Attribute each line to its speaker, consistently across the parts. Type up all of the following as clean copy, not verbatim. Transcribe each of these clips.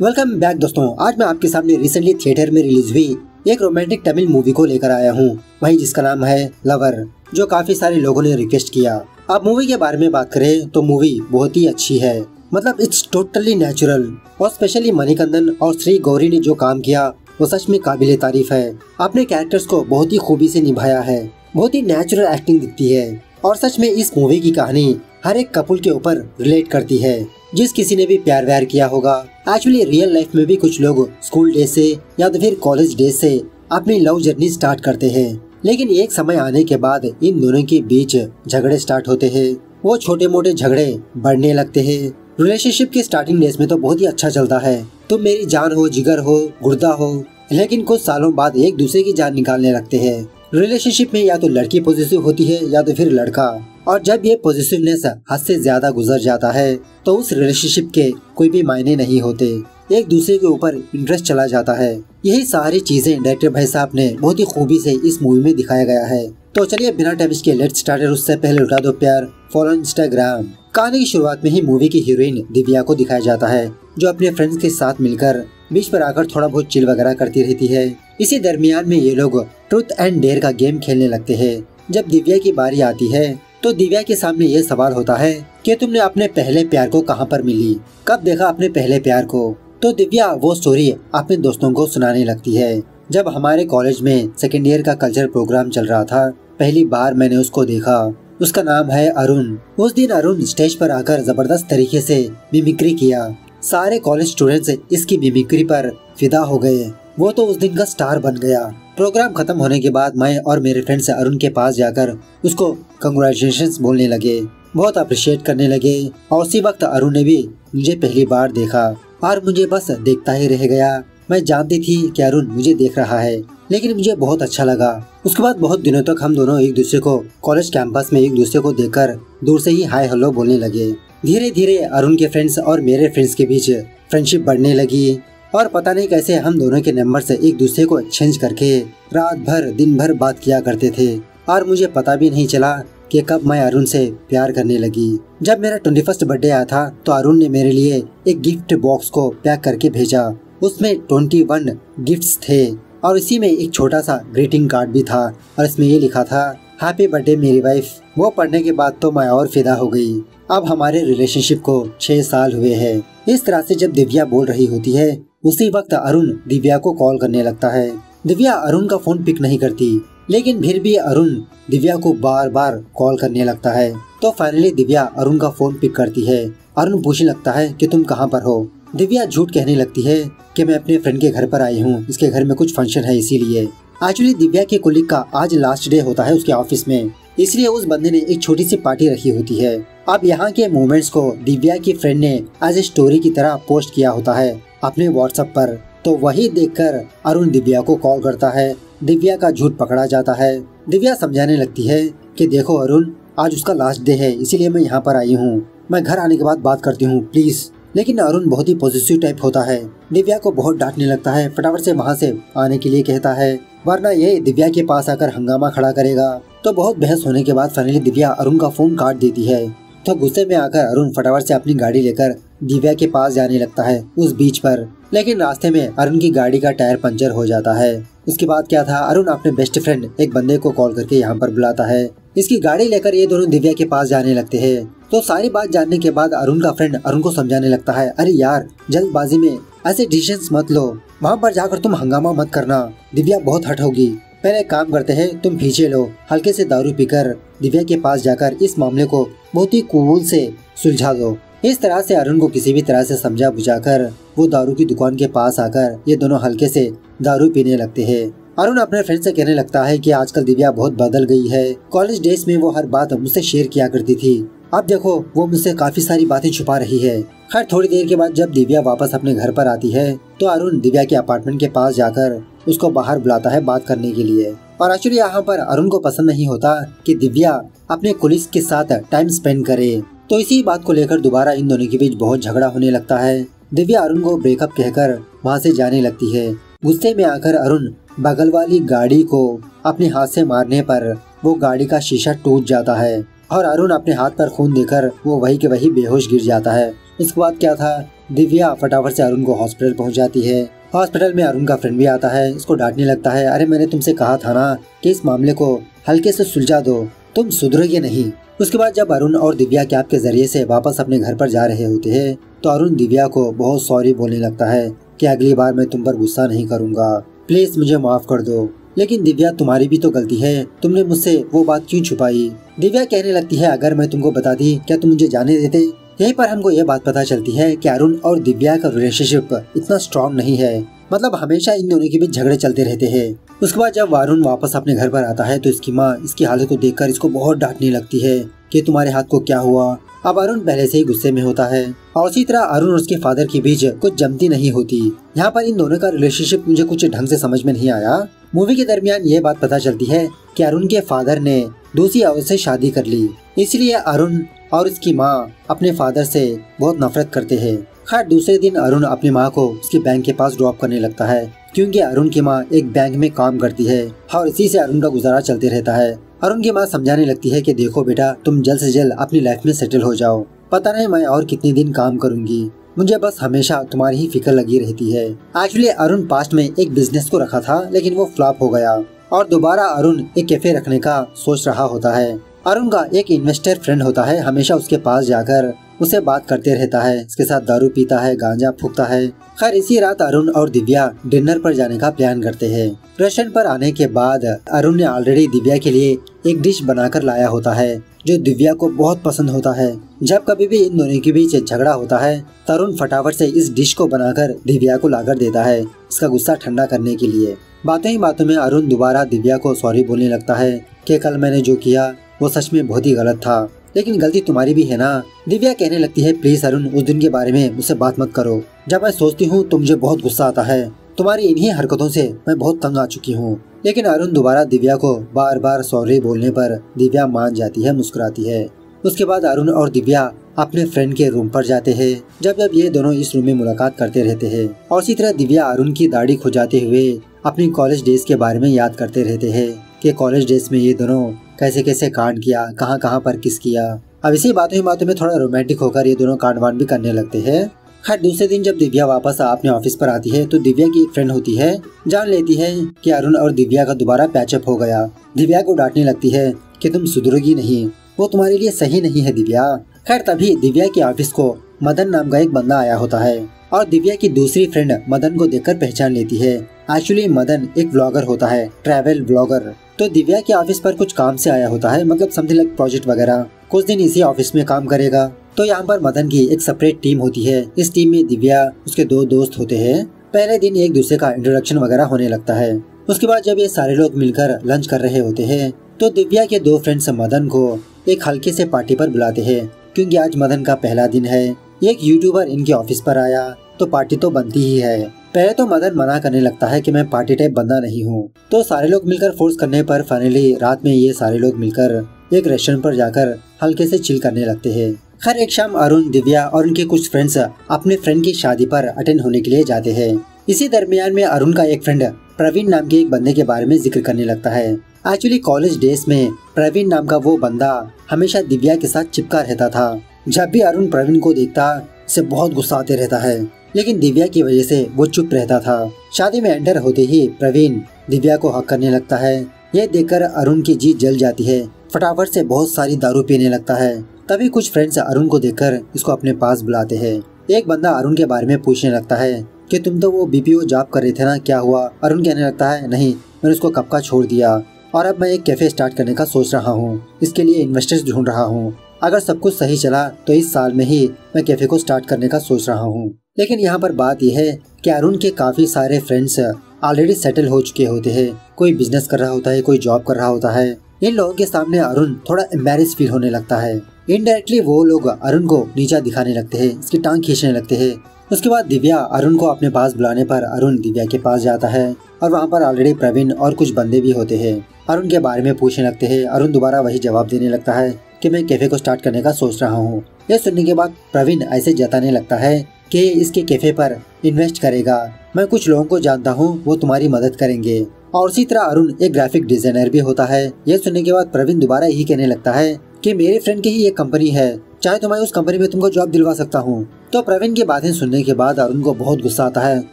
Speaker 1: Welcome back दोस्तों। आज मैं आपके सामने रिसेंटली थिएटर में रिलीज हुई एक रोमांटिक तमिल मूवी को लेकर आया हूँ, वही जिसका नाम है लवर, जो काफी सारे लोगों ने रिक्वेस्ट किया। अब मूवी के बारे में बात करें तो मूवी बहुत ही अच्छी है, मतलब इट्स टोटली नेचुरल। और स्पेशली मणिकंदन और श्री गौरी ने जो काम किया वो सच में काबिले तारीफ है। अपने कैरेक्टर्स को बहुत ही खूबी से निभाया है, बहुत ही नेचुरल एक्टिंग दिखती है। और सच में इस मूवी की कहानी हर एक कपल के ऊपर रिलेट करती है, जिस किसी ने भी प्यार व्यार किया होगा। एक्चुअली रियल लाइफ में भी कुछ लोग स्कूल डेज से या तो फिर कॉलेज डेज से अपनी लव जर्नी स्टार्ट करते हैं, लेकिन एक समय आने के बाद इन दोनों के बीच झगड़े स्टार्ट होते हैं। वो छोटे मोटे झगड़े बढ़ने लगते हैं। रिलेशनशिप के स्टार्टिंग डेज में तो बहुत ही अच्छा चलता है, तुम मेरी जान हो, जिगर हो, गुर्दा हो, लेकिन कुछ सालों बाद एक दूसरे की जान निकालने लगते हैं। रिलेशनशिप में या तो लड़की पॉजिटिव होती है या तो फिर लड़का, और जब ये पॉजिटिवनेस हद से ज्यादा गुजर जाता है तो उस रिलेशनशिप के कोई भी मायने नहीं होते, एक दूसरे के ऊपर इंटरेस्ट चला जाता है। यही सारी चीजें डायरेक्टर भाई साहब ने बहुत ही खूबी से इस मूवी में दिखाया गया है। तो चलिए बिना टाइम इसके लेट्स स्टार्ट। उससे पहले उठा दो प्यार, फॉलो इंस्टाग्राम। कहानी की शुरुआत में ही मूवी की हीरोइन दिव्या को दिखाया जाता है, जो अपने फ्रेंड्स के साथ मिलकर बीच पर आकर थोड़ा बहुत चिल वगैरह करती रहती है। इसी दरमियान में ये लोग ट्रूथ एंड डेयर का गेम खेलने लगते हैं। जब दिव्या की बारी आती है तो दिव्या के सामने ये सवाल होता है कि तुमने अपने पहले प्यार को कहाँ पर मिली, कब देखा अपने पहले प्यार को। तो दिव्या वो स्टोरी अपने दोस्तों को सुनाने लगती है। जब हमारे कॉलेज में सेकेंड ईयर का कल्चर प्रोग्राम चल रहा था, पहली बार मैंने उसको देखा। उसका नाम है अरुण। उस दिन अरुण स्टेज पर आकर जबरदस्त तरीके से मिमिक्री किया। सारे कॉलेज स्टूडेंट्स इसकी मिमिक्री पर फिदा हो गए। वो तो उस दिन का स्टार बन गया। प्रोग्राम खत्म होने के बाद मैं और मेरे फ्रेंड्स अरुण के पास जाकर उसको कंग्रेचुलेशंस बोलने लगे, बहुत अप्रिशिएट करने लगे। और उसी वक्त अरुण ने भी मुझे पहली बार देखा और मुझे बस देखता ही रह गया। मैं जानती थी कि अरुण मुझे देख रहा है, लेकिन मुझे बहुत अच्छा लगा। उसके बाद बहुत दिनों तक हम दोनों एक दूसरे को कॉलेज कैंपस में एक दूसरे को देखकर दूर से ही हाय हेलो बोलने लगे। धीरे धीरे अरुण के फ्रेंड्स और मेरे फ्रेंड्स के बीच फ्रेंडशिप बढ़ने लगी, और पता नहीं कैसे हम दोनों के नंबर से एक दूसरे को एक्सचेंज करके रात भर दिन भर बात किया करते थे। और मुझे पता भी नहीं चला कि कब मैं अरुण से प्यार करने लगी। जब मेरा 21st बर्थडे आया था तो अरुण ने मेरे लिए एक गिफ्ट बॉक्स को पैक करके भेजा। उसमें 21 गिफ्ट्स थे और इसी में एक छोटा सा ग्रीटिंग कार्ड भी था, और इसमें ये लिखा था हैप्पी बर्थडे मेरी वाइफ। वो पढ़ने के बाद तो मैं और फिदा हो गई। अब हमारे रिलेशनशिप को 6 साल हुए हैं। इस तरह से जब दिव्या बोल रही होती है उसी वक्त अरुण दिव्या को कॉल करने लगता है। दिव्या अरुण का फोन पिक नहीं करती, लेकिन फिर भी अरुण दिव्या को बार बार कॉल करने लगता है। तो फाइनली दिव्या अरुण का फोन पिक करती है। अरुण पूछने लगता है कि तुम कहाँ पर हो। दिव्या झूठ कहने लगती है कि मैं अपने फ्रेंड के घर पर आई हूँ, इसके घर में कुछ फंक्शन है इसीलिए। एक्चुअली दिव्या के कोलिग का आज लास्ट डे होता है उसके ऑफिस में, इसलिए उस बंदे ने एक छोटी सी पार्टी रखी होती है। अब यहाँ के मोमेंट्स को दिव्या की फ्रेंड ने एज ए स्टोरी की तरह पोस्ट किया होता है अपने व्हाट्सएप पर। तो वही देखकर अरुण दिव्या को कॉल करता है। दिव्या का झूठ पकड़ा जाता है। दिव्या समझाने लगती है कि देखो अरुण, आज उसका लास्ट डे है, इसीलिए मैं यहाँ पर आई हूँ, मैं घर आने के बाद बात करती हूँ प्लीज। लेकिन अरुण बहुत ही पॉजिटिव टाइप होता है, दिव्या को बहुत डांटने लगता है, फटाफट से वहाँ से आने के लिए कहता है, वरना ये दिव्या के पास आकर हंगामा खड़ा करेगा। तो बहुत बहस होने के बाद फाइनली दिव्या अरुण का फोन काट देती है। तो गुस्से में आकर अरुण फटाफट से अपनी गाड़ी लेकर दिव्या के पास जाने लगता है उस बीच पर, लेकिन रास्ते में अरुण की गाड़ी का टायर पंचर हो जाता है। उसके बाद क्या था, अरुण अपने बेस्ट फ्रेंड एक बंदे को कॉल करके यहाँ पर बुलाता है। इसकी गाड़ी लेकर ये दोनों दिव्या के पास जाने लगते हैं। तो सारी बात जानने के बाद अरुण का फ्रेंड अरुण को समझाने लगता है, अरे यार जल्दबाजी में ऐसे डिसीजंस मत लो, वहाँ पर जाकर तुम हंगामा मत करना, दिव्या बहुत हर्ट होगी। पहले एक काम करते हैं, तुम पीछे लो, हल्के से दारू पीकर दिव्या के पास जाकर इस मामले को बहुत ही कूल से सुलझा दो। इस तरह से अरुण को किसी भी तरह से समझा बुझाकर वो दारू की दुकान के पास आकर ये दोनों हल्के से दारू पीने लगते हैं। अरुण अपने फ्रेंड से कहने लगता है कि आजकल दिव्या बहुत बदल गई है, कॉलेज डेज में वो हर बात मुझसे शेयर किया करती थी, अब देखो वो मुझसे काफी सारी बातें छुपा रही है। खैर थोड़ी देर के बाद जब दिव्या वापस अपने घर पर आती है तो अरुण दिव्या के अपार्टमेंट के पास जाकर उसको बाहर बुलाता है बात करने के लिए। और एक्चुअली यहाँ पर अरुण को पसंद नहीं होता कि दिव्या अपने कोलिग्स के साथ टाइम स्पेंड करे। तो इसी बात को लेकर दोबारा इन दोनों के बीच बहुत झगड़ा होने लगता है। दिव्या अरुण को ब्रेकअप कहकर वहाँ से जाने लगती है। गुस्से में आकर अरुण बगल वाली गाड़ी को अपने हाथ से मारने पर वो गाड़ी का शीशा टूट जाता है और अरुण अपने हाथ पर खून देकर वो वही के वही बेहोश गिर जाता है। उसके बाद क्या था, दिव्या फटाफट से अरुण को हॉस्पिटल पहुंच जाती है। हॉस्पिटल में अरुण का फ्रेंड भी आता है, इसको डांटने लगता है, अरे मैंने तुमसे कहा था ना कि इस मामले को हल्के से सुलझा दो, तुम सुधरोगे नहीं। उसके बाद जब अरुण और दिव्या कैब के जरिए से वापस अपने घर पर जा रहे होते हैं तो अरुण दिव्या को बहुत सॉरी बोलने लगता है कि अगली बार मैं तुम पर गुस्सा नहीं करूँगा, प्लीज मुझे माफ कर दो। लेकिन दिव्या तुम्हारी भी तो गलती है, तुमने मुझसे वो बात क्यों छुपाई। दिव्या कहने लगती है अगर मैं तुमको बता दी क्या तुम मुझे जाने देते। यहीं पर हमको ये बात पता चलती है कि अरुण और दिव्या का रिलेशनशिप इतना स्ट्रॉन्ग नहीं है, मतलब हमेशा इन दोनों के बीच झगड़े चलते रहते हैं। उसके बाद जब अरुण वापस अपने घर पर आता है तो इसकी माँ इसकी हालत को देखकर इसको बहुत डांटने लगती है कि तुम्हारे हाथ को क्या हुआ। अब अरुण पहले से ही गुस्से में होता है और उसी तरह अरुण और उसके फादर के बीच कुछ जमती नहीं होती। यहाँ पर इन दोनों का रिलेशनशिप मुझे कुछ ढंग से समझ में नहीं आया। मूवी के दरमियान ये बात पता चलती है कि अरुण के फादर ने दूसरी औरत से शादी कर ली, इसलिए अरुण और उसकी माँ अपने फादर से बहुत नफरत करते हैं। खैर दूसरे दिन अरुण अपनी माँ को उसके बैंक के पास ड्रॉप करने लगता है क्योंकि अरुण की माँ एक बैंक में काम करती है और इसी से अरुण का गुजारा चलते रहता है। अरुण की माँ समझाने लगती है कि देखो बेटा, तुम जल्द से जल्द अपनी लाइफ में सेटल हो जाओ, पता नहीं मैं और कितने दिन काम करूंगी, मुझे बस हमेशा तुम्हारी ही फिक्र लगी रहती है। एक्चुअली अरुण पास्ट में एक बिजनेस को रखा था लेकिन वो फ्लॉप हो गया और दोबारा अरुण एक कैफे रखने का सोच रहा होता है। अरुण का एक इन्वेस्टर फ्रेंड होता है, हमेशा उसके पास जाकर उसे बात करते रहता है, इसके साथ दारू पीता है, गांजा फूकता है। खैर इसी रात अरुण और दिव्या डिनर पर जाने का प्लान करते हैं। रेस्टोरेंट पर आने के बाद अरुण ने ऑलरेडी दिव्या के लिए एक डिश बनाकर लाया होता है जो दिव्या को बहुत पसंद होता है। जब कभी भी इन दोनों के बीच झगड़ा होता है तो अरुण फटाफट से इस डिश को बनाकर दिव्या को लाकर देता है, इसका गुस्सा ठंडा करने के लिए। बातों ही बातों में अरुण दोबारा दिव्या को सॉरी बोलने लगता है कि कल मैंने जो किया वो सच में बहुत ही गलत था, लेकिन गलती तुम्हारी भी है ना। दिव्या कहने लगती है प्लीज अरुण उस दिन के बारे में मुझसे बात मत करो, जब मैं सोचती हूँ तो मुझे बहुत गुस्सा आता है, तुम्हारी इन्हीं हरकतों से मैं बहुत तंग आ चुकी हूँ। लेकिन अरुण दोबारा दिव्या को बार बार सॉरी बोलने पर दिव्या मान जाती है, मुस्कुराती है। उसके बाद अरुण और दिव्या अपने फ्रेंड के रूम पर जाते हैं। जब ये दोनों इस रूम में मुलाकात करते रहते हैं और इसी तरह दिव्या अरुण की दाढ़ी खुजाते हुए अपनी कॉलेज डेज के बारे में याद करते रहते हैं कि कॉलेज डेज में ये दोनों कैसे कैसे कांड किया, कहाँ कहाँ पर किस किया। अब इसी बातों में थोड़ा रोमांटिक होकर ये दोनों कांड वांड भी करने लगते हैं। खैर दूसरे दिन जब दिव्या वापस अपने ऑफिस पर आती है तो दिव्या की एक फ्रेंड होती है, जान लेती है कि अरुण और दिव्या का दोबारा पैचअप हो गया। दिव्या को डांटने लगती है कि तुम सुधरोगी नहीं, वो तुम्हारे लिए सही नहीं है दिव्या। खैर तभी दिव्या के ऑफिस को मदन नाम का एक बंदा आया होता है और दिव्या की दूसरी फ्रेंड मदन को देखकर पहचान लेती है। एक्चुअली मदन एक ब्लॉगर होता है, ट्रैवल ब्लॉगर। तो दिव्या के ऑफिस पर कुछ काम से आया होता है, मतलब समथिंग लाइक प्रोजेक्ट वगैरह। कुछ दिन इसी ऑफिस में काम करेगा। तो यहाँ पर मदन की एक सेपरेट टीम होती है। इस टीम में दिव्या, उसके दो दोस्त होते हैं। पहले दिन एक दूसरे का इंट्रोडक्शन वगैरह होने लगता है। उसके बाद जब ये सारे लोग मिलकर लंच कर रहे होते हैं तो दिव्या के दो फ्रेंड्स मदन को एक हल्के से पार्टी पर बुलाते हैं क्योंकि आज मदन का पहला दिन है। एक यूट्यूबर इनके ऑफिस पर आया तो पार्टी तो बनती ही है। पहले तो मदन मना करने लगता है कि मैं पार्टी टाइप बंदा नहीं हूँ। तो सारे लोग मिलकर फोर्स करने पर फाइनली रात में ये सारे लोग मिलकर एक रेस्टोरेंट पर जाकर हल्के से चिल करने लगते हैं। खैर एक शाम अरुण, दिव्या और उनके कुछ फ्रेंड्स अपने फ्रेंड की शादी पर अटेंड होने के लिए जाते हैं। इसी दरमियान में अरुण का एक फ्रेंड प्रवीण नाम के एक बंदे के बारे में जिक्र करने लगता है। एक्चुअली कॉलेज डेज में प्रवीण नाम का वो बंदा हमेशा दिव्या के साथ चिपका रहता था। जब भी अरुण प्रवीण को देखता उसे बहुत गुस्सा आते रहता है, लेकिन दिव्या की वजह से वो चुप रहता था। शादी में एंटर होते ही प्रवीण दिव्या को हक करने लगता है। ये देखकर अरुण की जीत जल जाती है, फटाफट से बहुत सारी दारू पीने लगता है। तभी कुछ फ्रेंड्स अरुण को देखकर इसको अपने पास बुलाते हैं। एक बंदा अरुण के बारे में पूछने लगता है कि तुम तो वो बीपीओ जॉब कर रहे थे ना, क्या हुआ? अरुण कहने लगता है नहीं, मैंने उसको कब का छोड़ दिया और अब मैं एक कैफे स्टार्ट करने का सोच रहा हूँ। इसके लिए इन्वेस्टर्स ढूंढ रहा हूँ। अगर सब कुछ सही चला तो इस साल में ही मैं कैफे को स्टार्ट करने का सोच रहा हूँ। लेकिन यहाँ पर बात यह है कि अरुण के काफी सारे फ्रेंड्स ऑलरेडी सेटल हो चुके होते हैं। कोई बिजनेस कर रहा होता है, कोई जॉब कर रहा होता है। इन लोगों के सामने अरुण थोड़ा एम्बैरेस फील होने लगता है। इनडायरेक्टली वो लोग अरुण को नीचा दिखाने लगते हैं, इसकी टांग खींचने लगते हैं। उसके बाद दिव्या अरुण को अपने पास बुलाने पर अरुण दिव्या के पास जाता है और वहाँ पर ऑलरेडी प्रवीण और कुछ बंदे भी होते हैं। अरुण के बारे में पूछने लगते हैं। अरुण दोबारा वही जवाब देने लगता है कि मैं कैफे को स्टार्ट करने का सोच रहा हूँ। यह सुनने के बाद प्रवीण ऐसे जताने लगता है कि इसके कैफे पर इन्वेस्ट करेगा। मैं कुछ लोगों को जानता हूँ, वो तुम्हारी मदद करेंगे। और उसी तरह अरुण एक ग्राफिक डिजाइनर भी होता है। यह सुनने के बाद प्रवीण दोबारा यही कहने लगता है कि मेरे फ्रेंड की ही एक कंपनी है, चाहे तो मैं उस कंपनी में तुमको जॉब दिलवा सकता हूँ। तो प्रवीण की बातें सुनने के बाद अरुण को बहुत गुस्सा आता है,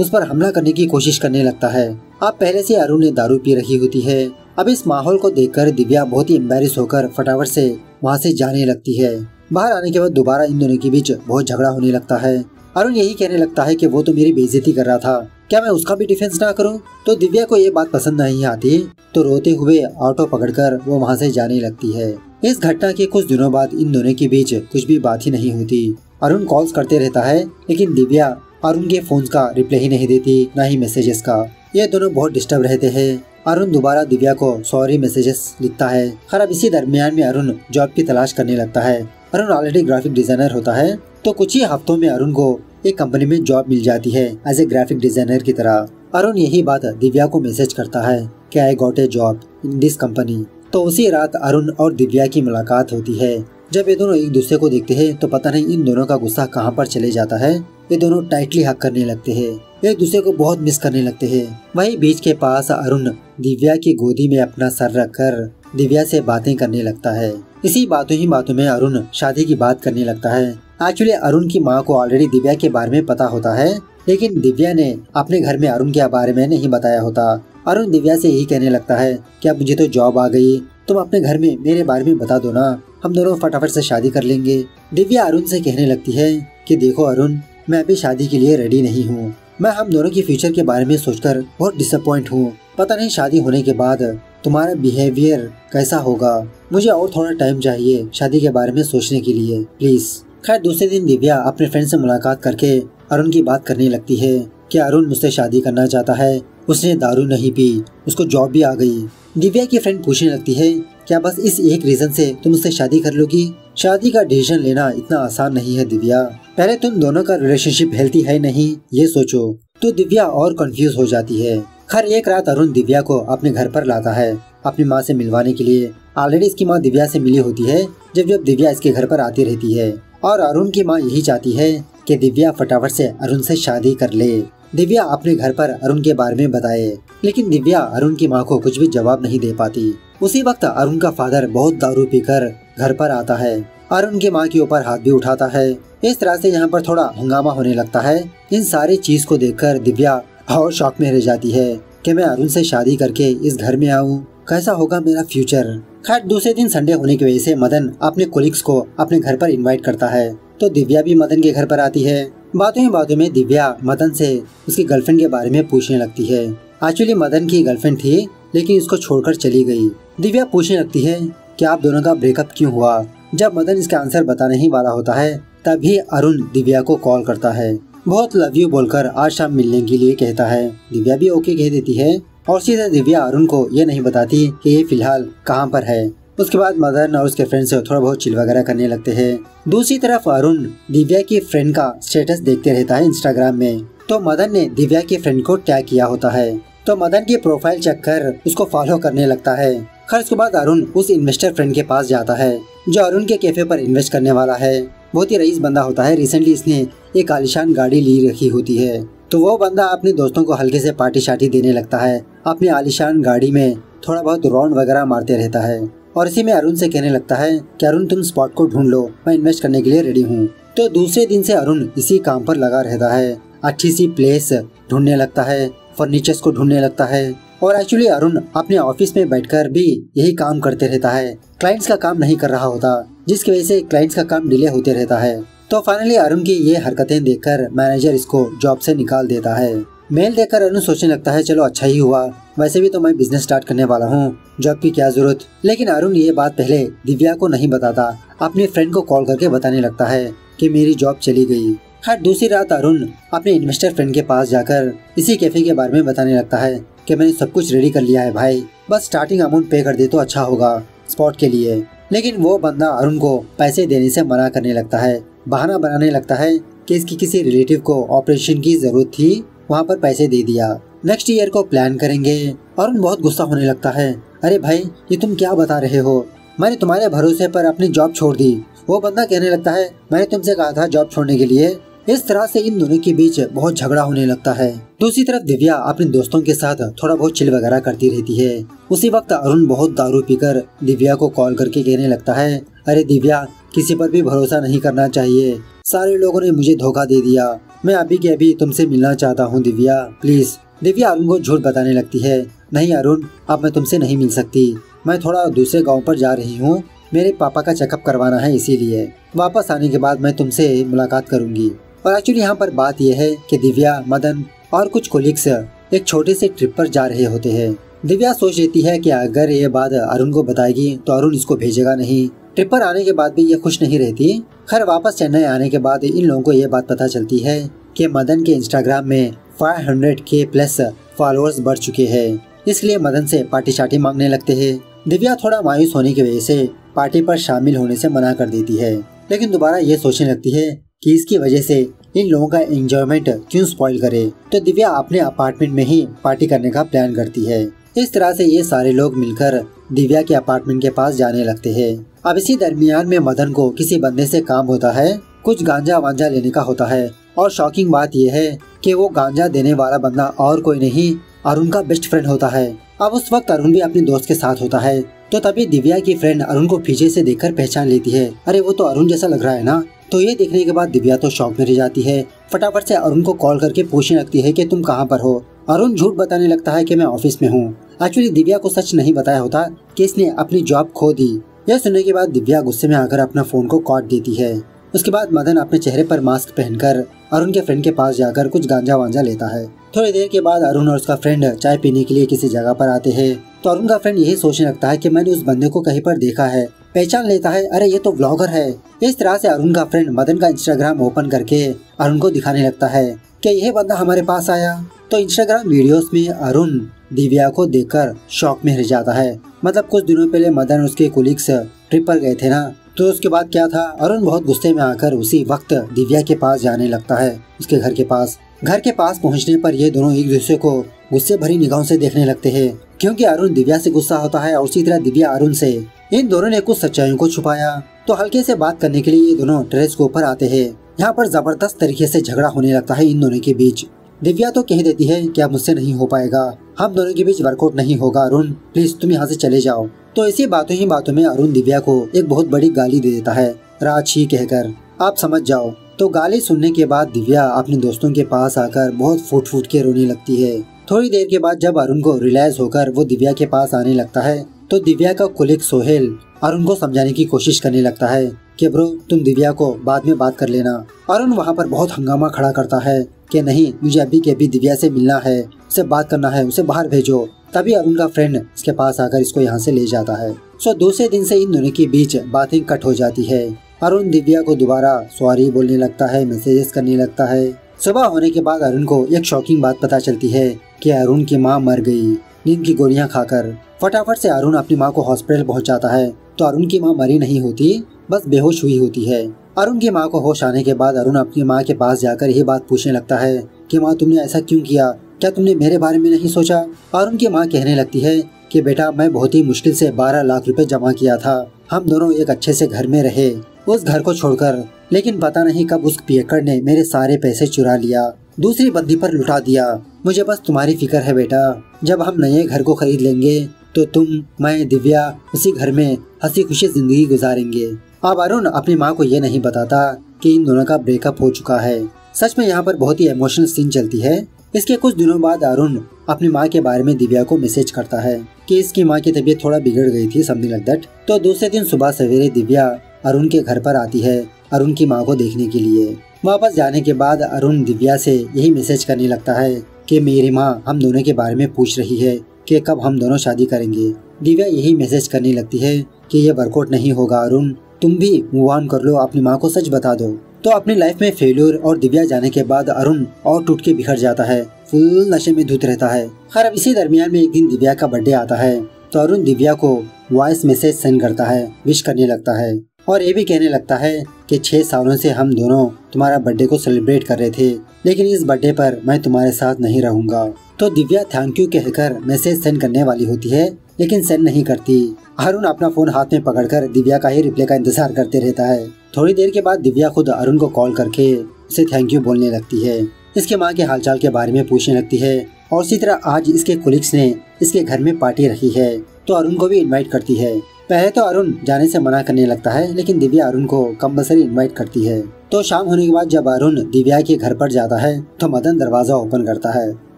Speaker 1: उस पर हमला करने की कोशिश करने लगता है। अब पहले से अरुण ने दारू पी रखी होती है। अब इस माहौल को देखकर दिव्या बहुत ही एम्बैरेस होकर फटाफट से वहाँ से जाने लगती है। बाहर आने के बाद दोबारा इन दोनों के बीच बहुत झगड़ा होने लगता है। अरुण यही कहने लगता है कि वो तो मेरी बेइज्जती कर रहा था, क्या मैं उसका भी डिफेंस ना करूं? तो दिव्या को ये बात पसंद नहीं आती, तो रोते हुए ऑटो पकड़कर वो वहाँ से जाने लगती है। इस घटना के कुछ दिनों बाद इन दोनों के बीच कुछ भी बात ही नहीं होती। अरुण कॉल्स करते रहता है, लेकिन दिव्या अरुण के फोन का रिप्लाई ही नहीं देती, न ही मैसेजेस का। ये दोनों बहुत डिस्टर्ब रहते हैं। अरुण दोबारा दिव्या को सॉरी मैसेजेस लिखता है। खराब इसी दरमियान में अरुण जॉब की तलाश करने लगता है। अरुण ऑलरेडी ग्राफिक डिजाइनर होता है, तो कुछ ही हफ्तों में अरुण को एक कंपनी में जॉब मिल जाती है एज ए ग्राफिक डिजाइनर की तरह। अरुण यही बात दिव्या को मैसेज करता है कि I got a job in this company. तो उसी रात अरुण और दिव्या की मुलाकात होती है। जब ये दोनों एक दूसरे को देखते हैं तो पता नहीं इन दोनों का गुस्सा कहाँ पर चले जाता है। ये दोनों टाइटली हक करने लगते हैं, एक दूसरे को बहुत मिस करने लगते हैं। वहीं बीच के पास अरुण दिव्या की गोदी में अपना सर रखकर दिव्या से बातें करने लगता है। इसी बातों में अरुण शादी की बात करने लगता है। एक्चुअली अरुण की माँ को ऑलरेडी दिव्या के बारे में पता होता है, लेकिन दिव्या ने अपने घर में अरुण के बारे में नहीं बताया होता। अरुण दिव्या से यही कहने लगता है कि अब मुझे तो जॉब आ गई, तुम अपने घर में मेरे बारे में बता दो ना, हम दोनों फटाफट से शादी कर लेंगे। दिव्या अरुण से कहने लगती है कि देखो अरुण, मैं अभी शादी के लिए रेडी नहीं हूँ। मैं हम दोनों की फ्यूचर के बारे में सोचकर बहुत डिसअपॉइंट हूँ। पता नहीं शादी होने के बाद तुम्हारा बिहेवियर कैसा होगा। मुझे और थोड़ा टाइम चाहिए शादी के बारे में सोचने के लिए, प्लीज। खैर दूसरे दिन दिव्या अपने फ्रेंड से मुलाकात करके अरुण की बात करने लगती है कि अरुण मुझसे शादी करना चाहता है, उसने दारू नहीं पी, उसको जॉब भी आ गई। दिव्या की फ्रेंड पूछने लगती है, क्या बस इस एक रीजन से तुम उससे शादी कर लोगी? शादी का डिसीजन लेना इतना आसान नहीं है दिव्या, पहले तुम दोनों का रिलेशनशिप हेल्थी है नहीं ये सोचो। तो दिव्या और कंफ्यूज हो जाती है। खैर एक रात अरुण दिव्या को अपने घर पर लाता है अपनी माँ से मिलवाने के लिए। ऑलरेडी इसकी माँ दिव्या से मिली होती है जब जब दिव्या इसके घर पर आती रहती है, और अरुण की माँ यही चाहती है कि दिव्या फटाफट से अरुण से शादी कर ले। दिव्या अपने घर पर अरुण के बारे में बताए, लेकिन दिव्या अरुण की माँ को कुछ भी जवाब नहीं दे पाती। उसी वक्त अरुण का फादर बहुत दारू पीकर घर पर आता है, अरुण की माँ के ऊपर हाथ भी उठाता है। इस तरह से यहाँ पर थोड़ा हंगामा होने लगता है। इन सारी चीज को देखकर दिव्या और शॉक में रह जाती है कि मैं अरुण से शादी करके इस घर में आऊँ, कैसा होगा मेरा फ्यूचर। खैर दूसरे दिन संडे होने की वजह से मदन अपने कोलिग्स को अपने घर पर इनवाइट करता है, तो दिव्या भी मदन के घर पर आती है। बातों में दिव्या मदन से उसकी गर्लफ्रेंड के बारे में पूछने लगती है। एक्चुअली मदन की गर्लफ्रेंड थी, लेकिन इसको छोड़कर चली गई। दिव्या पूछने लगती है कि आप दोनों का ब्रेकअप क्यों हुआ। जब मदन इसका आंसर बताने ही वाला होता है, तभी अरुण दिव्या को कॉल करता है, बहुत लव यू बोलकर आज शाम मिलने के लिए कहता है। दिव्या भी ओके कह देती है, और सीधे दिव्या अरुण को ये नहीं बताती कि ये फिलहाल कहाँ पर है। उसके बाद मदन और उसके फ्रेंड से थोड़ा बहुत चिल वगैरह करने लगते हैं। दूसरी तरफ अरुण दिव्या की फ्रेंड का स्टेटस देखते रहता है इंस्टाग्राम में, तो मदन ने दिव्या की फ्रेंड को टैग किया होता है, तो मदन की प्रोफाइल चेक कर उसको फॉलो करने लगता है। खैर उसके बाद अरुण उस इन्वेस्टर फ्रेंड के पास जाता है जो अरुण के कैफे पर इन्वेस्ट करने वाला है। बहुत ही रईस बंदा होता है, रिसेंटली इसने एक आलिशान गाड़ी ली रखी होती है, तो वो बंदा अपने दोस्तों को हल्के से पार्टी शार्टी देने लगता है। अपनी आलिशान गाड़ी में थोड़ा बहुत राउंड वगैरह मारते रहता है, और इसी में अरुण से कहने लगता है कि अरुण तुम स्पॉट को ढूंढ लो, मैं इन्वेस्ट करने के लिए रेडी हूँ। तो दूसरे दिन से अरुण इसी काम पर लगा रहता है, अच्छी सी प्लेस ढूंढने लगता है, फर्नीचर्स को ढूंढने लगता है, और एक्चुअली अरुण अपने ऑफिस में बैठकर भी यही काम करते रहता है। क्लाइंट्स का काम नहीं कर रहा होता, जिसकी वजह से क्लाइंट्स का काम डिले होते रहता है। तो फाइनली अरुण की ये हरकतें देखकर मैनेजर इसको जॉब से निकाल देता है। मेल देखकर अरुण सोचने लगता है चलो अच्छा ही हुआ, वैसे भी तो मैं बिजनेस स्टार्ट करने वाला हूँ, जॉब की क्या जरूरत। लेकिन अरुण ये बात पहले दिव्या को नहीं बताता, अपने फ्रेंड को कॉल करके बताने लगता है कि मेरी जॉब चली गई। खैर दूसरी रात अरुण अपने इन्वेस्टर फ्रेंड के पास जाकर इसी कैफे के बारे में बताने लगता है कि मैंने सब कुछ रेडी कर लिया है भाई, बस स्टार्टिंग अमाउंट पे कर दे तो अच्छा होगा स्पॉट के लिए। लेकिन वो बंदा अरुण को पैसे देने से मना करने लगता है, बहाना बनाने लगता है कि इसकी किसी रिलेटिव को ऑपरेशन की जरूरत थी, वहाँ पर पैसे दे दिया, नेक्स्ट ईयर को प्लान करेंगे। अरुण बहुत गुस्सा होने लगता है, अरे भाई ये तुम क्या बता रहे हो, मैंने तुम्हारे भरोसे पर अपनी जॉब छोड़ दी। वो बंदा कहने लगता है मैंने तुमसे कहा था जॉब छोड़ने के लिए, इस तरह से इन दोनों के बीच बहुत झगड़ा होने लगता है। दूसरी तरफ दिव्या अपने दोस्तों के साथ थोड़ा बहुत चिल वगैरह करती रहती है। उसी वक्त अरुण बहुत दारू पीकर दिव्या को कॉल करके कहने लगता है, अरे दिव्या, किसी पर भी भरोसा नहीं करना चाहिए, सारे लोगों ने मुझे धोखा दे दिया, मैं अभी के अभी तुमसे मिलना चाहता हूँ दिव्या, प्लीज। दिव्या अरुण को झूठ बताने लगती है, नहीं अरुण, अब मैं तुमसे नहीं मिल सकती, मैं थोड़ा दूसरे गाँव पर जा रही हूँ, मेरे पापा का चेकअप करवाना है, इसीलिए वापस आने के बाद मैं तुमसे मुलाकात करूंगी। और एक्चुअली यहाँ पर बात यह है कि दिव्या, मदन और कुछ कोलिग्स एक छोटे से ट्रिप पर जा रहे होते हैं। दिव्या सोच लेती है कि अगर ये बात अरुण को बताएगी तो अरुण इसको भेजेगा नहीं। ट्रिप पर आने के बाद भी ये खुश नहीं रहती। खैर वापस चेन्नई आने के बाद इन लोगों को ये बात पता चलती है कि मदन के इंस्टाग्राम में 500K प्लस फॉलोअर्स बढ़ चुके हैं, इसलिए मदन से पार्टी शार्टी मांगने लगते हैं। दिव्या थोड़ा मायूस होने की वजह से पार्टी पर शामिल होने से मना कर देती है, लेकिन दोबारा ये सोचने लगती है कि इसकी वजह से इन लोगों का एंजॉयमेंट क्यों स्पॉइल करे। तो दिव्या अपने अपार्टमेंट में ही पार्टी करने का प्लान करती है। इस तरह से ये सारे लोग मिलकर दिव्या के अपार्टमेंट के पास जाने लगते हैं। अब इसी दरमियान में मदन को किसी बंदे से काम होता है, कुछ गांजा वांजा लेने का होता है। और शॉकिंग बात यह है कि वो गांजा देने वाला बंदा और कोई नहीं, अरुण का बेस्ट फ्रेंड होता है। अब उस वक्त अरुण भी अपने दोस्त के साथ होता है, तो तभी दिव्या की फ्रेंड अरुण को पीछे से देखकर पहचान लेती है, अरे वो तो अरुण जैसा लग रहा है ना। तो ये देखने के बाद दिव्या तो शॉक में रह जाती है। फटाफट से अरुण को कॉल करके पूछने लगती है कि तुम कहाँ पर हो। अरुण झूठ बताने लगता है कि मैं ऑफिस में हूँ। एक्चुअली दिव्या को सच नहीं बताया होता कि इसने अपनी जॉब खो दी। यह सुनने के बाद दिव्या गुस्से में आकर अपना फोन को काट देती है। उसके बाद मदन अपने चेहरे पर मास्क पहनकर अरुण के फ्रेंड के पास जाकर कुछ गांजा वांजा लेता है। थोड़ी देर के बाद अरुण और उसका फ्रेंड चाय पीने के लिए किसी जगह पर आते हैं। तो अरुण का फ्रेंड यही सोचने लगता है कि मैंने उस बंदे को कहीं पर देखा है, पहचान लेता है, अरे ये तो व्लॉगर है। इस तरह से अरुण का फ्रेंड मदन का इंस्टाग्राम ओपन करके अरुण को दिखाने लगता है कि यह बंदा हमारे पास आया। तो इंस्टाग्राम वीडियोस में अरुण दिव्या को देखकर शॉक में रह जाता है। मतलब कुछ दिनों पहले मदन और उसके कोलिग्स ट्रिप पर गए थे ना, तो उसके बाद क्या था, अरुण बहुत गुस्से में आकर उसी वक्त दिव्या के पास जाने लगता है, उसके घर के पास। घर के पास पहुंचने पर ये दोनों एक दूसरे को गुस्से भरी निगाहों से देखने लगते हैं, क्योंकि अरुण दिव्या से गुस्सा होता है और उसी तरह दिव्या अरुण से। इन दोनों ने कुछ सच्चाइयों को छुपाया, तो हल्के से बात करने के लिए ये दोनों टेरेस के ऊपर आते हैं। यहाँ पर जबरदस्त तरीके से झगड़ा होने लगता है इन दोनों के बीच। दिव्या तो कह देती है कि अब मुझसे नहीं हो पाएगा, हम दोनों के बीच वर्कआउट नहीं होगा, अरुण प्लीज तुम यहाँ से चले जाओ। तो इसी बातों ही बातों में अरुण दिव्या को एक बहुत बड़ी गाली दे देता है, राजी कहकर, आप समझ जाओ। तो गाली सुनने के बाद दिव्या अपने दोस्तों के पास आकर बहुत फूट फूट के रोने लगती है। थोड़ी देर के बाद जब अरुण को रियलाइज होकर वो दिव्या के पास आने लगता है, तो दिव्या का कोलिग सोहेल अरुण को समझाने की कोशिश करने लगता है कि ब्रो तुम दिव्या को बाद में बात कर लेना। अरुण वहाँ पर बहुत हंगामा खड़ा करता है कि नहीं, मुझे अभी के अभी दिव्या से मिलना है, उससे बात करना है, उसे बाहर भेजो। तभी अरुण का फ्रेंड इसके पास आकर इसको यहाँ से ले जाता है। सो दूसरे दिन से इन दोनों के बीच बातें कट हो जाती है। अरुण दिव्या को दोबारा सॉरी बोलने लगता है, मैसेजेस करने लगता है। सुबह होने के बाद अरुण को एक शॉकिंग बात पता चलती है कि अरुण की माँ मर गई नींद की गोलियां खाकर। फटाफट से अरुण अपनी माँ को हॉस्पिटल पहुँचाता है, तो अरुण की माँ मरी नहीं होती, बस बेहोश हुई होती है। अरुण की माँ को होश आने के बाद अरुण अपनी माँ के पास जाकर यही बात पूछने लगता है कि माँ तुमने ऐसा क्यों किया, क्या तुमने मेरे बारे में नहीं सोचा। अरुण की माँ कहने लगती है कि बेटा मैं बहुत ही मुश्किल से 12 लाख रुपए जमा किया था, हम दोनों एक अच्छे से घर में रहे उस घर को छोड़कर, लेकिन पता नहीं कब उस पियक्कड़ ने मेरे सारे पैसे चुरा लिया, दूसरी बंदी पर लुटा दिया। मुझे बस तुम्हारी फिक्र है बेटा, जब हम नए घर को खरीद लेंगे तो तुम, मैं, दिव्या उसी घर में हंसी खुशी जिंदगी गुजारेंगे। अब अरुण अपनी माँ को ये नहीं बताता कि इन दोनों का ब्रेकअप हो चुका है। सच में यहाँ पर बहुत ही इमोशनल सीन चलती है। इसके कुछ दिनों बाद अरुण अपनी माँ के बारे में दिव्या को मैसेज करता है कि इसकी माँ की तबीयत थोड़ा बिगड़ गई थी, समथिंग लाइक दैट। तो दूसरे दिन सुबह सवेरे दिव्या अरुण के घर पर आती है अरुण की माँ को देखने के लिए। वापस जाने के बाद अरुण दिव्या से यही मैसेज करने लगता है कि मेरी माँ हम दोनों के बारे में पूछ रही है कि कब हम दोनों शादी करेंगे। दिव्या यही मैसेज करने लगती है कि ये वर्कआउट नहीं होगा अरुण, तुम भी मूव ऑन कर लो, अपनी माँ को सच बता दो। तो अपनी लाइफ में फेल्यूर और दिव्या जाने के बाद अरुण और टूट के बिखर जाता है, फुल नशे में धुत रहता है। खैर अब इसी दरमियान में एक दिन दिव्या का बर्थडे आता है, तो अरुण दिव्या को वॉइस मैसेज सेंड करता है, विश करने लगता है और ये भी कहने लगता है कि 6 सालों से हम दोनों तुम्हारा बर्थडे को सेलिब्रेट कर रहे थे, लेकिन इस बर्थडे पर मैं तुम्हारे साथ नहीं रहूंगा। तो दिव्या थैंक यू कहकर मैसेज सेंड करने वाली होती है, लेकिन सेंड नहीं करती। अरुण अपना फोन हाथ में पकड़कर दिव्या का ही रिप्लाई का इंतजार करते रहता है। थोड़ी देर के बाद दिव्या खुद अरुण को कॉल करके उसे थैंक यू बोलने लगती है। इसके माँ के हालचाल के बारे में पूछने लगती है और इसी तरह आज इसके कोलिग्स ने इसके घर में पार्टी रखी है तो अरुण को भी इनवाइट करती है। पहले तो अरुण जाने से मना करने लगता है लेकिन दिव्या अरुण को कंपल्सरी इनवाइट करती है। तो शाम होने के बाद जब अरुण दिव्या के घर पर जाता है तो मदन दरवाजा ओपन करता है।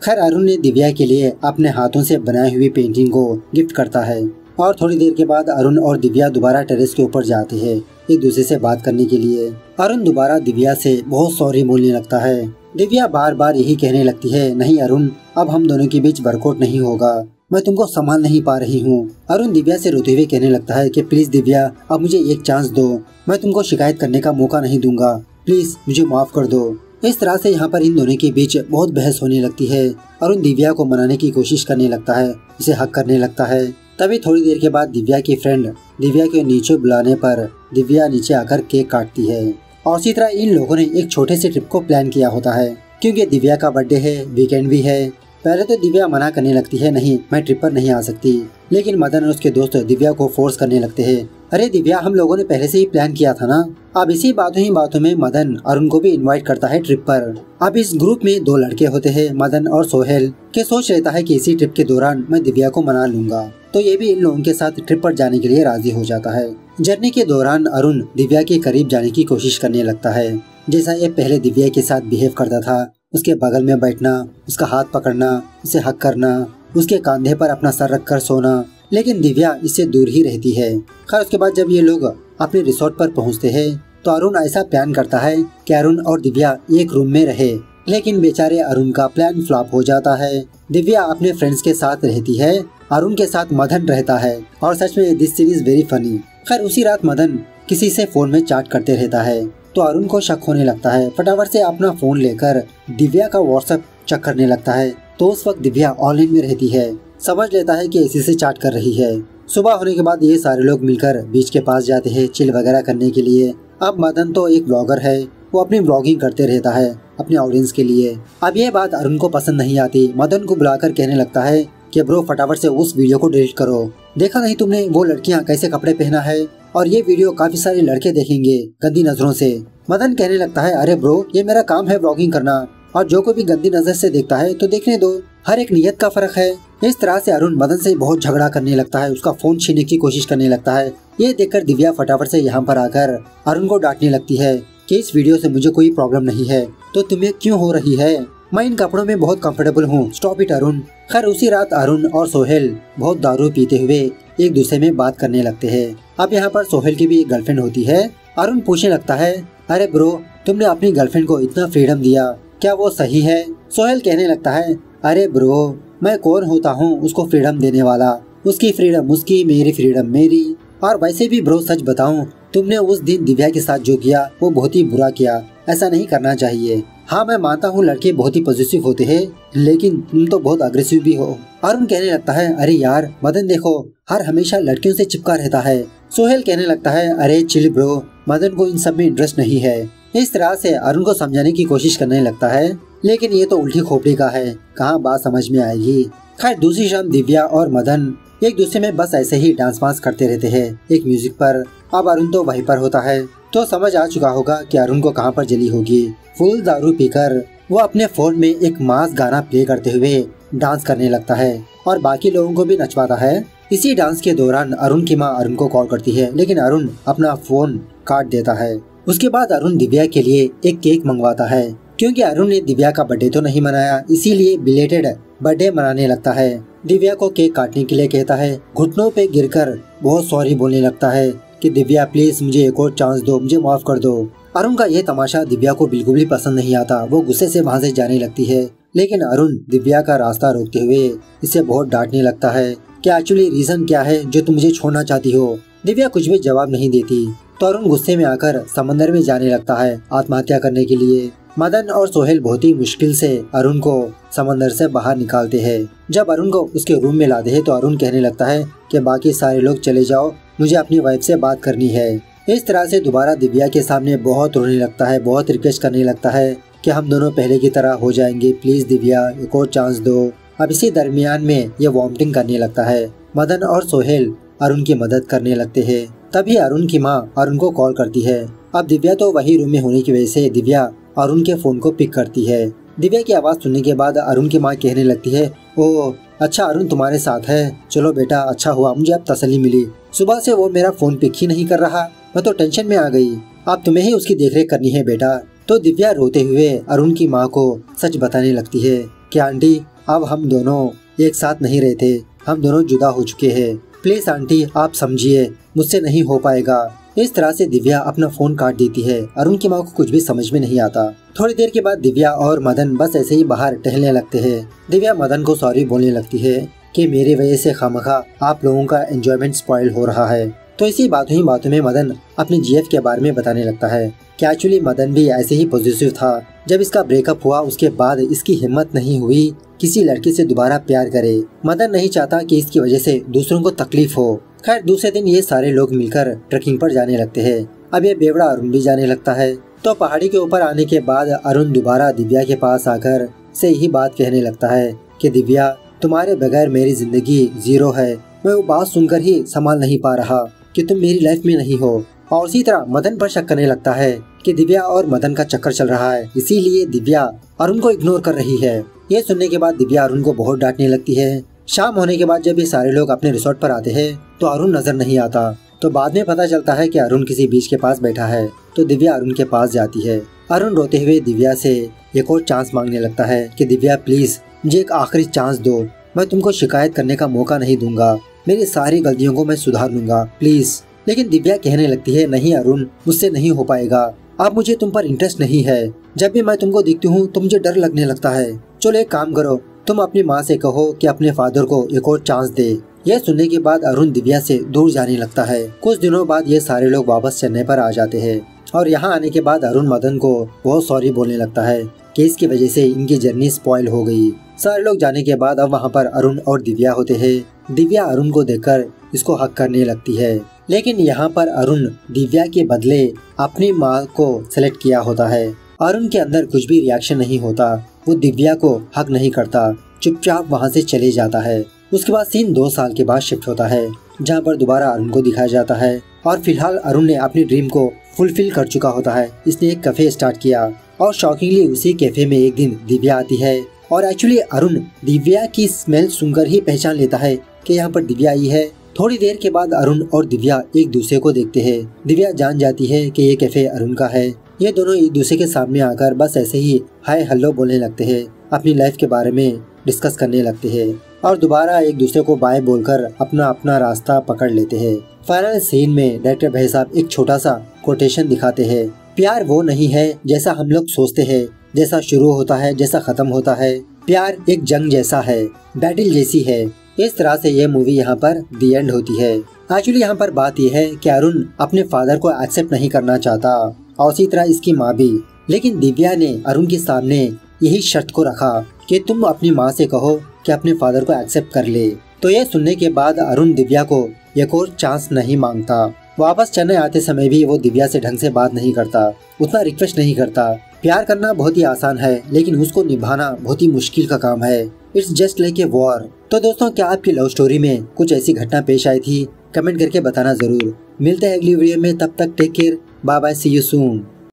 Speaker 1: खैर अरुण ने दिव्या के लिए अपने हाथों से बनाई हुई पेंटिंग को गिफ्ट करता है और थोड़ी देर के बाद अरुण और दिव्या दोबारा टेरेस के ऊपर जाते हैं एक दूसरे से बात करने के लिए। अरुण दोबारा दिव्या से बहुत सॉरी बोलने लगता है। दिव्या बार बार यही कहने लगती है, नहीं अरुण, अब हम दोनों के बीच वर्कआउट नहीं होगा, मैं तुमको संभाल नहीं पा रही हूँ। अरुण दिव्या से रोते हुए कहने लगता है कि प्लीज दिव्या, अब मुझे एक चांस दो, मैं तुमको शिकायत करने का मौका नहीं दूंगा, प्लीज मुझे माफ कर दो। इस तरह से यहाँ पर इन दोनों के बीच बहुत बहस होने लगती है। अरुण दिव्या को मनाने की कोशिश करने लगता है, उसे हक करने लगता है। तभी थोड़ी देर के बाद दिव्या की फ्रेंड दिव्या के नीचे बुलाने पर दिव्या नीचे आकर केक काटती है और इसी तरह इन लोगों ने एक छोटे से ट्रिप को प्लान किया होता है क्योंकि दिव्या का बर्थडे है, वीकेंड भी है। पहले तो दिव्या मना करने लगती है, नहीं मैं ट्रिप पर नहीं आ सकती, लेकिन मदन और उसके दोस्त दिव्या को फोर्स करने लगते हैं। अरे दिव्या, हम लोगों ने पहले से ही प्लान किया था ना। अब इसी बातों में मदन अरुण को भी इनवाइट करता है ट्रिप पर। अब इस ग्रुप में दो लड़के होते हैं, मदन और सोहेल, के सोच रहता है कि इसी ट्रिप के दौरान मैं दिव्या को मना लूंगा, तो ये भी इन लोगों के साथ ट्रिप पर जाने के लिए राजी हो जाता है। जर्नी के दौरान अरुण दिव्या के करीब जाने की कोशिश करने लगता है, जैसा ये पहले दिव्या के साथ बिहेव करता था, उसके बगल में बैठना, उसका हाथ पकड़ना, उसे हक करना, उसके कंधे पर अपना सर रखकर सोना, लेकिन दिव्या इससे दूर ही रहती है। खैर उसके बाद जब ये लोग अपने रिसोर्ट पर पहुंचते हैं तो अरुण ऐसा प्लान करता है कि अरुण और दिव्या एक रूम में रहे, लेकिन बेचारे अरुण का प्लान फ्लॉप हो जाता है। दिव्या अपने फ्रेंड्स के साथ रहती है, अरुण के साथ मदन रहता है और सच में this scene is very funny. खैर उसी रात मदन किसी से फोन में चैट करते रहता है तो अरुण को शक होने लगता है। फटाफट से अपना फोन लेकर दिव्या का व्हाट्सएप चेक करने लगता है तो उस वक्त दिव्या ऑनलाइन में रहती है। समझ लेता है कि इसी से चैट कर रही है। सुबह होने के बाद ये सारे लोग मिलकर बीच के पास जाते हैं चिल वगैरह करने के लिए। अब मदन तो एक ब्लॉगर है, वो अपनी ब्लॉगिंग करते रहता है अपने ऑडियंस के लिए। अब ये बात अरुण को पसंद नहीं आती। मदन को बुलाकर कहने लगता है कि ब्रो फटाफट से उस वीडियो को डिलीट करो, देखा नहीं तुमने वो लड़कियां कैसे कपड़े पहना है, और ये वीडियो काफी सारे लड़के देखेंगे गंदी नजरों से। मदन कहने लगता है, अरे ब्रो ये मेरा काम है ब्लॉगिंग करना, और जो कोई भी गंदी नजर से देखता है तो देखने दो, हर एक नियत का फर्क है। इस तरह से अरुण मदन से बहुत झगड़ा करने लगता है, उसका फोन छीनने की कोशिश करने लगता है। ये देखकर दिव्या फटाफट से यहाँ पर आकर अरुण को डांटने लगती है कि इस वीडियो से मुझे कोई प्रॉब्लम नहीं है तो तुम्हें क्यों हो रही है, मैं इन कपड़ों में बहुत कंफर्टेबल हूँ, स्टॉप इट अरुण। खैर उसी रात अरुण और सोहेल बहुत दारू पीते हुए एक दूसरे में बात करने लगते हैं। अब यहाँ पर सोहेल की भी एक गर्लफ्रेंड होती है। अरुण पूछने लगता है, अरे ब्रो तुमने अपनी गर्लफ्रेंड को इतना फ्रीडम दिया, क्या वो सही है? सोहेल कहने लगता है, अरे ब्रो मैं कौन होता हूँ उसको फ्रीडम देने वाला, उसकी फ्रीडम उसकी, मेरी फ्रीडम मेरी। और वैसे भी ब्रो सच बताऊं, तुमने उस दिन दिव्या के साथ जो किया वो बहुत ही बुरा किया, ऐसा नहीं करना चाहिए। हाँ मैं मानता हूँ लड़के बहुत ही पॉजिटिव होते हैं, लेकिन तुम तो बहुत अग्रेसिव भी हो। अरुण कहने लगता है, अरे यार मदन देखो हर हमेशा लड़कियों से चिपका रहता है। सोहेल कहने लगता है, अरे चिल ब्रो, मदन को इन सब में इंटरेस्ट नहीं है। इस तरह से अरुण को समझाने की कोशिश करने लगता है, लेकिन ये तो उल्टी खोपड़ी का है, कहाँ बात समझ में आएगी। खैर दूसरी शाम दिव्या और मदन एक दूसरे में बस ऐसे ही डांस वांस करते रहते हैं एक म्यूजिक पर। अब अरुण तो वहीं पर होता है तो समझ आ चुका होगा कि अरुण को कहाँ पर जली होगी। फुल दारू पीकर वो अपने फोन में एक मास गाना प्ले करते हुए डांस करने लगता है और बाकी लोगों को भी नचवाता है। इसी डांस के दौरान अरुण की माँ अरुण को कॉल करती है, लेकिन अरुण अपना फोन काट देता है। उसके बाद अरुण दिव्या के लिए एक केक मंगवाता है, क्योंकि अरुण ने दिव्या का बर्थडे तो नहीं मनाया, इसीलिए बिलेटेड बर्थडे मनाने लगता है। दिव्या को केक काटने के लिए कहता है, घुटनों पे गिरकर बहुत सॉरी बोलने लगता है कि दिव्या प्लीज मुझे एक और चांस दो, मुझे माफ कर दो। अरुण का यह तमाशा दिव्या को बिल्कुल भी पसंद नहीं आता, वो गुस्से से वहाँ से जाने लगती है। लेकिन अरुण दिव्या का रास्ता रोकते हुए इसे बहुत डांटने लगता है कि एक्चुअली रीजन क्या है जो तुम मुझे छोड़ना चाहती हो। दिव्या कुछ भी जवाब नहीं देती तो अरुण गुस्से में आकर समंदर में जाने लगता है आत्महत्या करने के लिए। मदन और सोहेल बहुत ही मुश्किल से अरुण को समंदर से बाहर निकालते हैं। जब अरुण को उसके रूम में लाते हैं तो अरुण कहने लगता है कि बाकी सारे लोग चले जाओ, मुझे अपनी वाइफ से बात करनी है। इस तरह से दोबारा दिव्या के सामने बहुत रोने लगता है, बहुत रिक्वेस्ट करने लगता है कि हम दोनों पहले की तरह हो जाएंगे, प्लीज दिव्या एक और चांस दो। अब इसी दरमियान में ये वॉमिटिंग करने लगता है। मदन और सोहेल अरुण की मदद करने लगते हैं। तभी अरुण की माँ अरुण को कॉल करती है। अब दिव्या तो वही रूम में होने की वजह से दिव्या अरुण के फोन को पिक करती है। दिव्या की आवाज सुनने के बाद अरुण की माँ कहने लगती है, ओह अच्छा अरुण तुम्हारे साथ है, चलो बेटा अच्छा हुआ, मुझे अब तसल्ली मिली। सुबह से वो मेरा फोन पिक ही नहीं कर रहा, मैं तो टेंशन में आ गई। अब तुम्हें ही उसकी देखरेख करनी है बेटा। तो दिव्या रोते हुए अरुण की माँ को सच बताने लगती है कि आंटी अब हम दोनों एक साथ नहीं रहते, हम दोनों जुदा हो चुके हैं, प्लीज आंटी आप समझिए, मुझसे नहीं हो पाएगा। इस तरह से दिव्या अपना फोन काट देती है। अरुण की माँ को कुछ भी समझ में नहीं आता। थोड़ी देर के बाद दिव्या और मदन बस ऐसे ही बाहर टहलने लगते हैं। दिव्या मदन को सॉरी बोलने लगती है कि मेरी वजह से खामखा आप लोगों का एंजॉयमेंट स्पॉइल हो रहा है। तो इसी बातों में मदन अपने जीएफ के बारे में बताने लगता है कि एक्चुअली मदन भी ऐसे ही पॉजिटिव था। जब इसका ब्रेकअप हुआ उसके बाद इसकी हिम्मत नहीं हुई किसी लड़की से दोबारा प्यार करे। मदन नहीं चाहता कि इसकी वजह से दूसरों को तकलीफ हो। खैर दूसरे दिन ये सारे लोग मिलकर ट्रैकिंग पर जाने लगते हैं। अब ये बेवड़ा अरुण भी जाने लगता है। तो पहाड़ी के ऊपर आने के बाद अरुण दोबारा दिव्या के पास आकर से यही बात कहने लगता है कि दिव्या तुम्हारे बगैर मेरी जिंदगी जीरो है। मैं वो बात सुनकर ही संभाल नहीं पा रहा कि तुम मेरी लाइफ में नहीं हो। और उसी तरह मदन पर शक करने लगता है कि दिव्या और मदन का चक्कर चल रहा है, इसीलिए दिव्या अरुण को इग्नोर कर रही है। ये सुनने के बाद दिव्या अरुण को बहुत डांटने लगती है। शाम होने के बाद जब ये सारे लोग अपने रिसोर्ट पर आते हैं तो अरुण नजर नहीं आता। तो बाद में पता चलता है कि अरुण किसी बीच के पास बैठा है। तो दिव्या अरुण के पास जाती है। अरुण रोते हुए दिव्या से एक और चांस मांगने लगता है कि दिव्या प्लीज मुझे एक आखिरी चांस दो, मैं तुमको शिकायत करने का मौका नहीं दूंगा, मेरी सारी गलतियों को मैं सुधार लूंगा प्लीज। लेकिन दिव्या कहने लगती है नहीं अरुण मुझसे नहीं हो पाएगा, अब मुझे तुम पर इंटरेस्ट नहीं है। जब भी मैं तुमको देखती हूँ तो मुझे डर लगने लगता है। चलो एक काम करो, तुम अपनी माँ से कहो कि अपने फादर को एक और चांस दे। यह सुनने के बाद अरुण दिव्या से दूर जाने लगता है। कुछ दिनों बाद ये सारे लोग वापस चेन्नई पर आ जाते हैं और यहाँ आने के बाद अरुण मदन को बहुत सॉरी बोलने लगता है कि इसकी वजह से इनकी जर्नी स्पॉइल हो गई। सारे लोग जाने के बाद अब वहाँ पर अरुण और दिव्या होते हैं। दिव्या अरुण को देखकर इसको हक करने लगती है, लेकिन यहाँ पर अरुण दिव्या के बदले अपनी माँ को सेलेक्ट किया होता है। अरुण के अंदर कुछ भी रिएक्शन नहीं होता, वो दिव्या को हक नहीं करता, चुपचाप वहाँ से चले जाता है। उसके बाद सीन 2 साल के बाद शिफ्ट होता है, जहाँ पर दोबारा अरुण को दिखाया जाता है और फिलहाल अरुण ने अपनी ड्रीम को फुलफिल कर चुका होता है। इसने एक कैफे स्टार्ट किया और शॉकिंगली उसी कैफे में एक दिन दिव्या आती है और एक्चुअली अरुण दिव्या की स्मेल सुनकर ही पहचान लेता है कि यहाँ पर दिव्या आई है। थोड़ी देर के बाद अरुण और दिव्या एक दूसरे को देखते हैं। दिव्या जान जाती है कि ये कैफे अरुण का है। ये दोनों एक दूसरे के सामने आकर बस ऐसे ही हाय हेलो बोलने लगते हैं, अपनी लाइफ के बारे में डिस्कस करने लगते हैं और दोबारा एक दूसरे को बाय बोलकर अपना अपना रास्ता पकड़ लेते हैं। फाइनल सीन में डायरेक्टर भाई साहब एक छोटा सा कोटेशन दिखाते हैं, प्यार वो नहीं है जैसा हम लोग सोचते हैं, जैसा शुरू होता है जैसा खत्म होता है, प्यार एक जंग जैसा है, बैटल जैसी है। इस तरह से ये मूवी यहाँ पर दी एंड होती है। एक्चुअली यहाँ पर बात यह है कि अरुण अपने फादर को एक्सेप्ट नहीं करना चाहता और उसी तरह इसकी माँ भी, लेकिन दिव्या ने अरुण के सामने यही शर्त को रखा कि तुम अपनी माँ से कहो कि अपने फादर को एक्सेप्ट कर ले। तो ये सुनने के बाद अरुण दिव्या को एक और चांस नहीं मांगता। वापस चेन्नई आते समय भी वो दिव्या से ढंग से बात नहीं करता, उतना रिक्वेस्ट नहीं करता। प्यार करना बहुत ही आसान है लेकिन उसको निभाना बहुत ही मुश्किल का काम है। It's just like a war. तो दोस्तों क्या आपकी लव स्टोरी में कुछ ऐसी घटना पेश आई थी? कमेंट करके बताना जरूर। मिलते हैं अगली वीडियो में, तब तक take care, bye bye, see you soon.